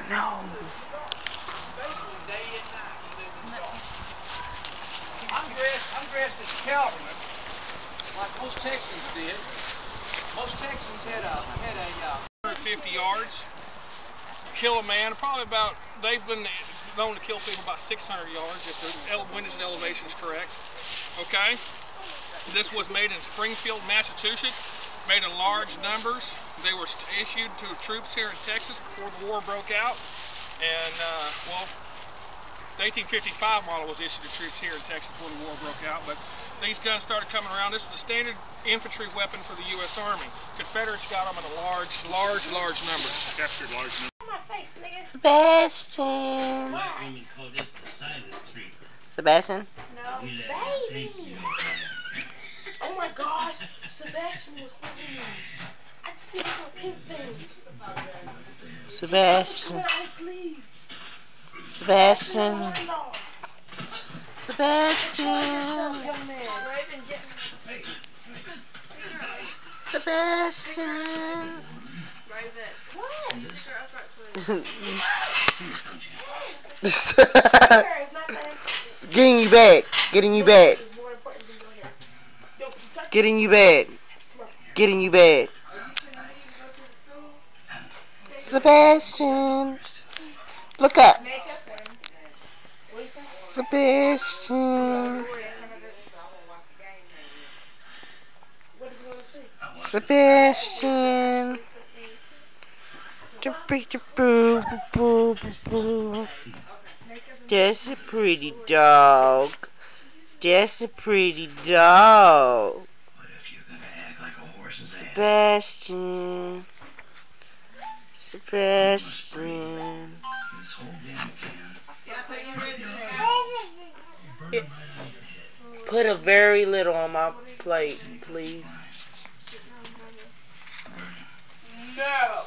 No. I'm dressed as Calvin, like most Texans did. Most Texans had a 150 yards, kill a man. Probably about, they've been known to kill people about 600 yards if the wind and elevation is correct. Okay. This was made in Springfield, Massachusetts. Made in large numbers. They were issued to troops here in Texas before the war broke out. And, well, the 1855 model was issued to troops here in Texas before the war broke out. But these guns started coming around. This is the standard infantry weapon for the U.S. Army. Confederates got them in a large numbers. Captured large numbers. Sebastian. Sebastian? No, baby. Oh my gosh, Sebastian was holding me. I just see a pink thing. Sebastian. Sebastian. Sebastian. Sebastian. Getting you back. Getting you back. Getting you back. Getting you back. Sebastian. Look up. Sebastian. Sebastian. That's a pretty dog. That's a pretty dog. Sebastian. Sebastian. Put a very little on my plate, please. No.